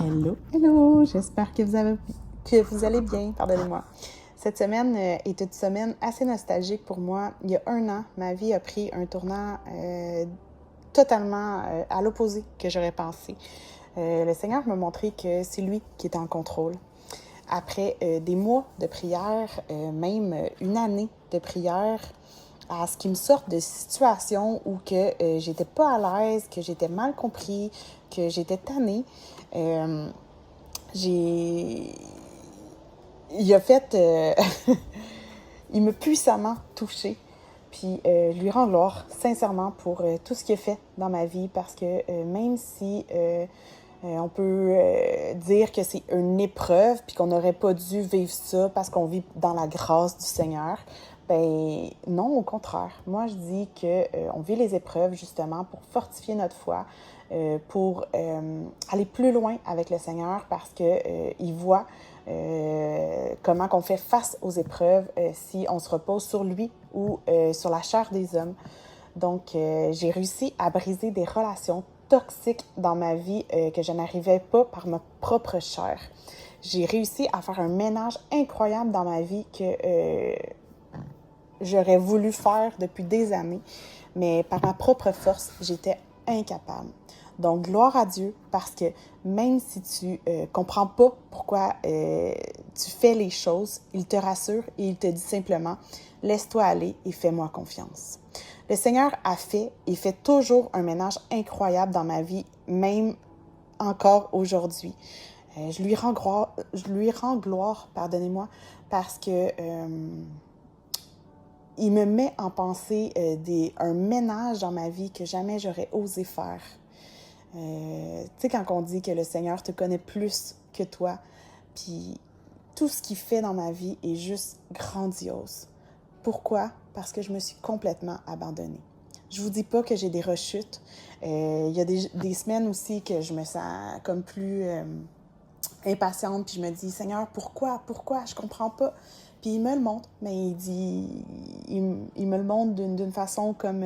Hello, hello! J'espère que vous allez bien, pardonnez-moi. Cette semaine est une semaine assez nostalgique pour moi. Il y a 1 an, ma vie a pris un tournant totalement à l'opposé que j'aurais pensé. Le Seigneur m'a montré que c'est lui qui est en contrôle. Après des mois de prière, même une année de prière, à ce qu'il me sorte de situations où que j'étais pas à l'aise, que j'étais mal compris, que j'étais tannée. Euh, j'ai... Il a fait... il m'a puissamment touchée. Puis je lui rends gloire, sincèrement, pour tout ce qu'il a fait dans ma vie, parce que même si on peut dire que c'est une épreuve, puis qu'on n'aurait pas dû vivre ça parce qu'on vit dans la grâce du Seigneur, ben non, au contraire. Moi, je dis qu'on vit les épreuves justement pour fortifier notre foi, pour aller plus loin avec le Seigneur, parce qu'il voit comment qu'on fait face aux épreuves si on se repose sur lui ou sur la chair des hommes. Donc, j'ai réussi à briser des relations toxiques dans ma vie que je n'arrivais pas par ma propre chair. J'ai réussi à faire un ménage incroyable dans ma vie que j'aurais voulu faire depuis des années, mais par ma propre force, j'étais incapable. Donc, gloire à Dieu, parce que même si tu comprends pas pourquoi tu fais les choses, il te rassure et il te dit simplement « Laisse-toi aller et fais-moi confiance ». Le Seigneur a fait et fait toujours un ménage incroyable dans ma vie, même encore aujourd'hui. Je lui rends gloire, pardonnez-moi, parce que il me met en pensée un ménage dans ma vie que jamais j'aurais osé faire. Tu sais, quand on dit que le Seigneur te connaît plus que toi, puis tout ce qu'il fait dans ma vie est juste grandiose. Pourquoi? Parce que je me suis complètement abandonnée. Je vous dis pas que j'ai des rechutes. Il y a des semaines aussi que je me sens comme plus impatiente, puis je me dis, Seigneur, pourquoi? Je comprends pas. Puis il me le montre, mais il me le montre d'une façon comme,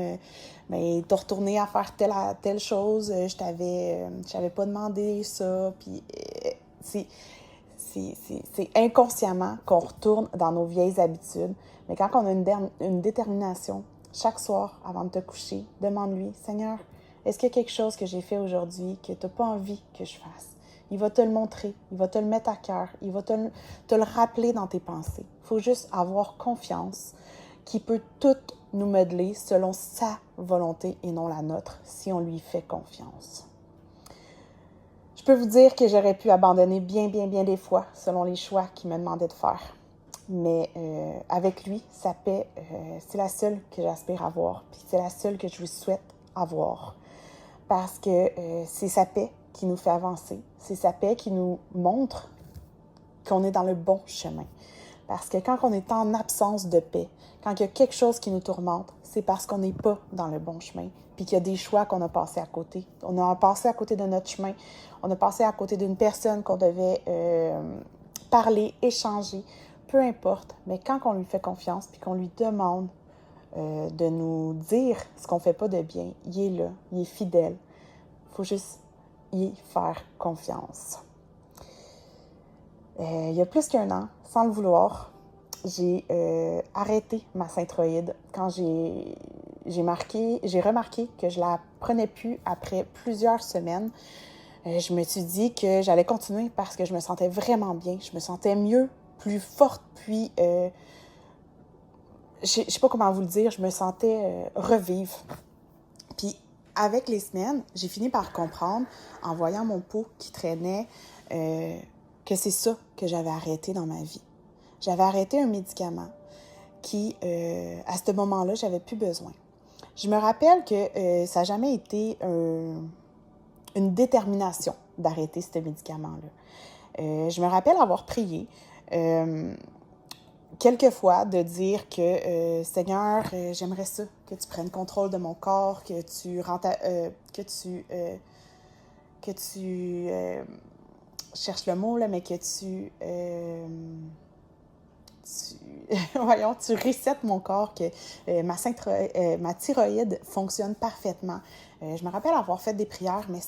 t'as retourné à faire telle chose, je t'avais pas demandé ça, puis c'est inconsciemment qu'on retourne dans nos vieilles habitudes. Mais quand on a une détermination, chaque soir, avant de te coucher, demande-lui, Seigneur, est-ce qu'il y a quelque chose que j'ai fait aujourd'hui que tu n'as pas envie que je fasse? Il va te le montrer, il va te le mettre à cœur, il va te le rappeler dans tes pensées. Il faut juste avoir confiance qu'il peut tout nous modeler selon sa volonté et non la nôtre, si on lui fait confiance. Je peux vous dire que j'aurais pu abandonner bien des fois, selon les choix qu'il me demandait de faire. Mais avec lui, sa paix, c'est la seule que j'aspire avoir, puis c'est la seule que je lui souhaite avoir. Parce que c'est sa paix qui nous fait avancer, c'est sa paix qui nous montre qu'on est dans le bon chemin. Parce que quand on est en absence de paix, quand il y a quelque chose qui nous tourmente, c'est parce qu'on n'est pas dans le bon chemin, puis qu'il y a des choix qu'on a passés à côté. On a passé à côté de notre chemin, on a passé à côté d'une personne qu'on devait parler, échanger, peu importe. Mais quand on lui fait confiance, puis qu'on lui demande de nous dire ce qu'on ne fait pas de bien, il est là, il est fidèle. Il faut juste y faire confiance. Il y a plus qu'1 an, sans le vouloir, j'ai arrêté ma synthroïde quand j'ai remarqué que je la prenais plus après plusieurs semaines. Je me suis dit que j'allais continuer parce que je me sentais vraiment bien. Je me sentais mieux, plus forte, puis je sais pas comment vous le dire, je me sentais revivre. Puis avec les semaines, j'ai fini par comprendre, en voyant mon pouls qui traînait, que c'est ça que j'avais arrêté dans ma vie. J'avais arrêté un médicament qui, à ce moment-là, j'avais plus besoin. Je me rappelle que ça n'a jamais été une détermination d'arrêter ce médicament-là. Je me rappelle avoir prié quelquefois de dire que Seigneur, j'aimerais ça, que tu prennes contrôle de mon corps, que tu cherche le mot, là, mais que voyons, tu resets mon corps, que ma thyroïde fonctionne parfaitement. Je me rappelle avoir fait des prières, mais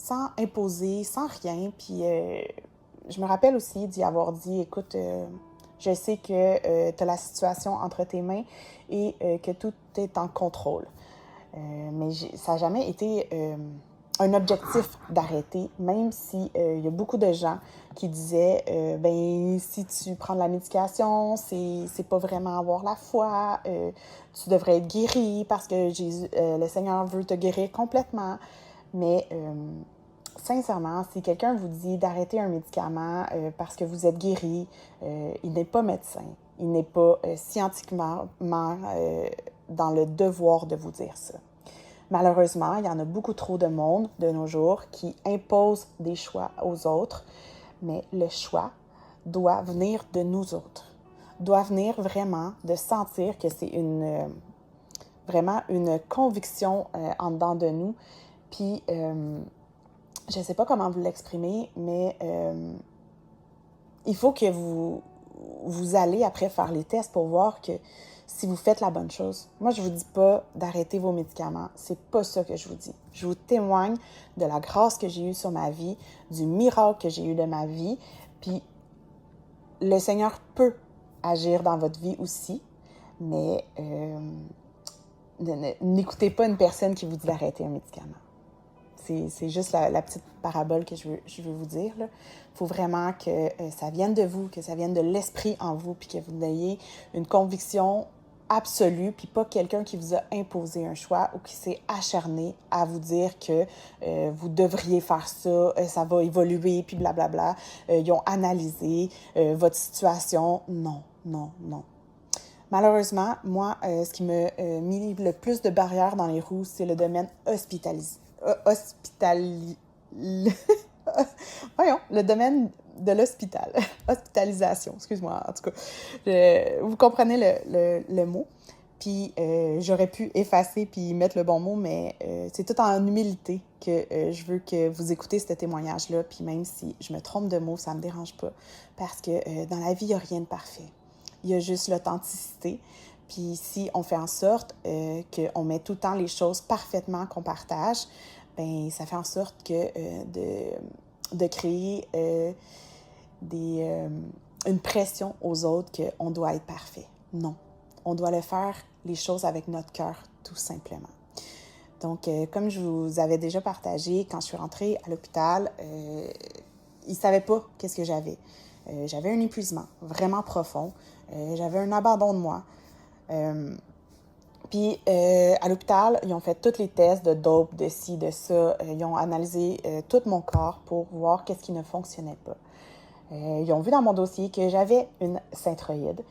sans imposer, sans rien. Puis je me rappelle aussi d'y avoir dit, écoute, je sais que tu as la situation entre tes mains et que tout est en contrôle. Mais ça n'a jamais été un objectif d'arrêter, même si y a beaucoup de gens qui disaient ben si tu prends de la médication, c'est pas vraiment avoir la foi, tu devrais être guéri parce que Jésus, le Seigneur veut te guérir complètement. Mais sincèrement, si quelqu'un vous dit d'arrêter un médicament parce que vous êtes guéri, il n'est pas médecin, il n'est pas scientifiquement dans le devoir de vous dire ça. Malheureusement, il y en a beaucoup trop de monde de nos jours qui impose des choix aux autres, mais le choix doit venir de nous autres, doit venir vraiment de sentir que c'est vraiment une conviction en dedans de nous. Puis, je ne sais pas comment vous l'exprimer, mais il faut que vous allez après faire les tests pour voir que si vous faites la bonne chose. Moi, je ne vous dis pas d'arrêter vos médicaments. C'est pas ça que je vous dis. Je vous témoigne de la grâce que j'ai eue sur ma vie, du miracle que j'ai eu de ma vie. Puis, le Seigneur peut agir dans votre vie aussi, mais n'écoutez pas une personne qui vous dit d'arrêter un médicament. C'est juste la petite parabole que je veux vous dire. Il faut vraiment que ça vienne de vous, que ça vienne de l'esprit en vous, puis que vous ayez une conviction absolue, puis pas quelqu'un qui vous a imposé un choix ou qui s'est acharné à vous dire que vous devriez faire ça, ça va évoluer, puis blablabla. Ils ont analysé votre situation. Non, non, non. Malheureusement, moi, ce qui m'a mis le plus de barrières dans les roues, c'est le domaine Voyons, le domaine de l'hôpital. Hospitalisation, excuse-moi, en tout cas. Vous comprenez le mot. Puis j'aurais pu effacer puis mettre le bon mot, mais c'est tout en humilité que je veux que vous écoutez ce témoignage-là. Puis même si je me trompe de mots, ça ne me dérange pas. Parce que dans la vie, il n'y a rien de parfait. Il y a juste l'authenticité. Puis si on fait en sorte qu'on met tout le temps les choses parfaitement qu'on partage, bien, ça fait en sorte que de créer une pression aux autres qu'on doit être parfait. Non. On doit le faire les choses avec notre cœur, tout simplement. Donc, comme je vous avais déjà partagé, quand je suis rentrée à l'hôpital, ils ne savaient pas qu'est-ce que j'avais. J'avais un épuisement vraiment profond. J'avais un abandon de moi. Puis, à l'hôpital, ils ont fait tous les tests de dope, de ci, de ça. Ils ont analysé tout mon corps pour voir qu'est-ce qui ne fonctionnait pas. Ils ont vu dans mon dossier que j'avais une synthroïde.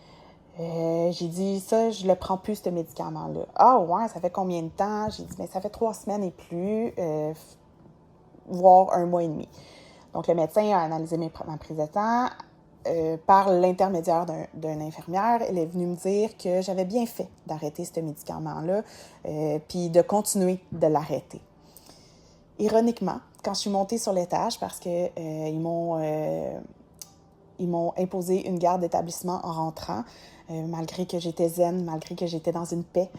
J'ai dit, ça, je le prends plus, ce médicament-là. Ah ouais, ça fait combien de temps? J'ai dit, mais ça fait 3 semaines et plus, voire 1 mois et demi. Donc, le médecin a analysé ma prise de sang. Par l'intermédiaire d'une infirmière, elle est venue me dire que j'avais bien fait d'arrêter ce médicament-là, puis de continuer de l'arrêter. Ironiquement, quand je suis montée sur l'étage, parce que ils m'ont imposé une garde d'établissement en rentrant, malgré que j'étais zen, malgré que j'étais dans une paix.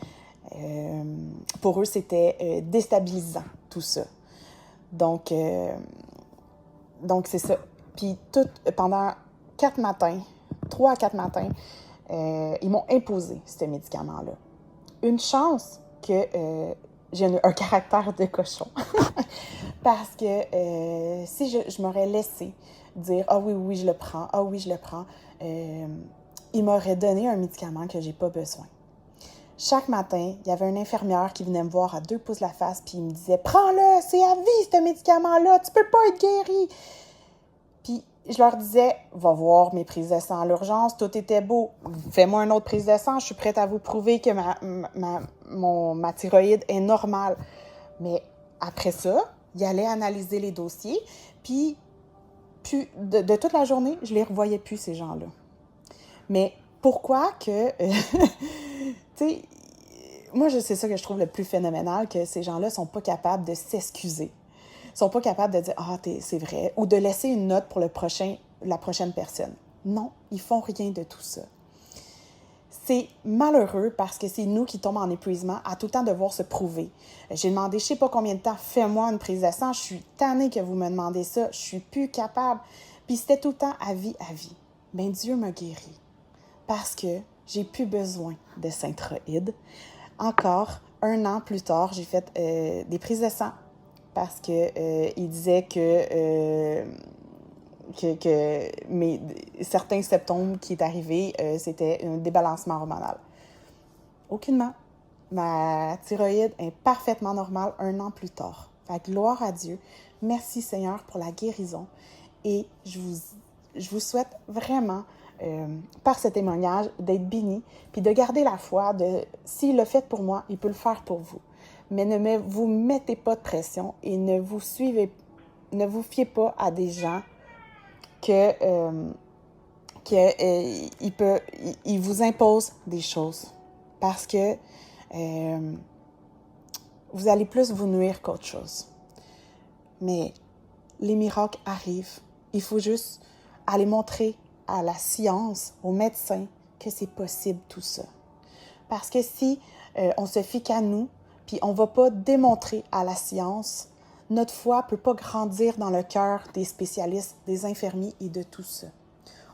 Pour eux, c'était déstabilisant, tout ça. Donc c'est ça. Puis pendant 4 matins, 3 à 4 matins, ils m'ont imposé ce médicament-là. Une chance que j'ai un caractère de cochon. Parce que si je m'aurais laissé dire « Ah oui, oui, je le prends, ah oui, je le prends », il m'aurait donné un médicament que j'ai pas besoin. Chaque matin, il y avait une infirmière qui venait me voir à 2 pouces de la face puis il me disait « Prends-le, c'est à vie ce médicament-là, tu peux pas être guéri ». Puis je leur disais « Va voir mes prises de sang à l'urgence, tout était beau, fais-moi une autre prise de sang, je suis prête à vous prouver que ma thyroïde est normale. » Mais après ça, il allait analyser les dossiers, puis de toute la journée, je les revoyais plus, ces gens-là. Mais pourquoi que... tu sais, moi, c'est ça que je trouve le plus phénoménal, que ces gens-là sont pas capables de s'excuser. Ils sont pas capables de dire « Ah, c'est vrai », ou de laisser une note pour la prochaine personne. Non, ils font rien de tout ça. c'est malheureux parce que c'est nous qui tombons en épuisement à tout le temps devoir se prouver. J'ai demandé je sais pas combien de temps, fais-moi une prise de sang, je suis tannée que vous me demandez ça, je suis plus capable. Puis c'était tout le temps à vie. Ben Dieu m'a guéri parce que j'ai plus besoin de Synthroïde. Encore 1 an plus tard, j'ai fait des prises de sang parce que il disait que certains symptômes qui est arrivé, c'était un débalancement hormonal. Aucunement. Ma thyroïde est parfaitement normale 1 an plus tard. Fait que gloire à Dieu. Merci Seigneur pour la guérison. Et je vous souhaite vraiment, par ce témoignage, d'être béni, puis de garder la foi, s'il l'a fait pour moi, il peut le faire pour vous. Mais ne vous mettez pas de pression et ne vous fiez pas à des gens il vous impose des choses parce que vous allez plus vous nuire qu'autre chose. Mais les miracles arrivent. Il faut juste aller montrer à la science, aux médecins, que c'est possible tout ça. Parce que si on se fie qu'à nous, puis on ne va pas démontrer à la science, notre foi ne peut pas grandir dans le cœur des spécialistes, des infirmiers et de tout ça.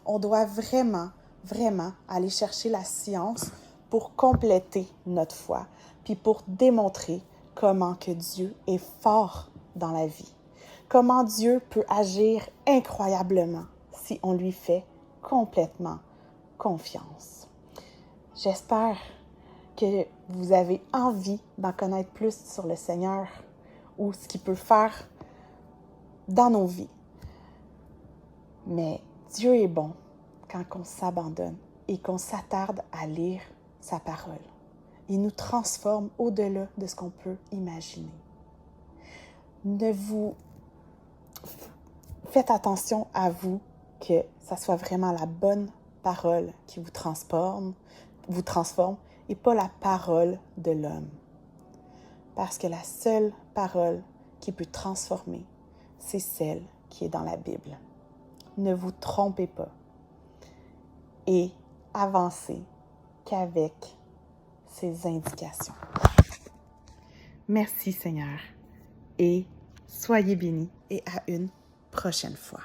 On doit vraiment, vraiment aller chercher la science pour compléter notre foi, puis pour démontrer comment que Dieu est fort dans la vie. Comment Dieu peut agir incroyablement si on lui fait complètement confiance. J'espère que vous avez envie d'en connaître plus sur le Seigneur ou ce qu'il peut faire dans nos vies. Mais Dieu est bon quand on s'abandonne et qu'on s'attarde à lire sa parole. Il nous transforme au-delà de ce qu'on peut imaginer. Faites attention à vous, que ça soit vraiment la bonne parole qui vous transforme et pas la parole de l'homme. Parce que la seule parole qui peut transformer, c'est celle qui est dans la Bible. Ne vous trompez pas et avancez qu'avec ces indications. Merci Seigneur et soyez bénis et à une prochaine fois.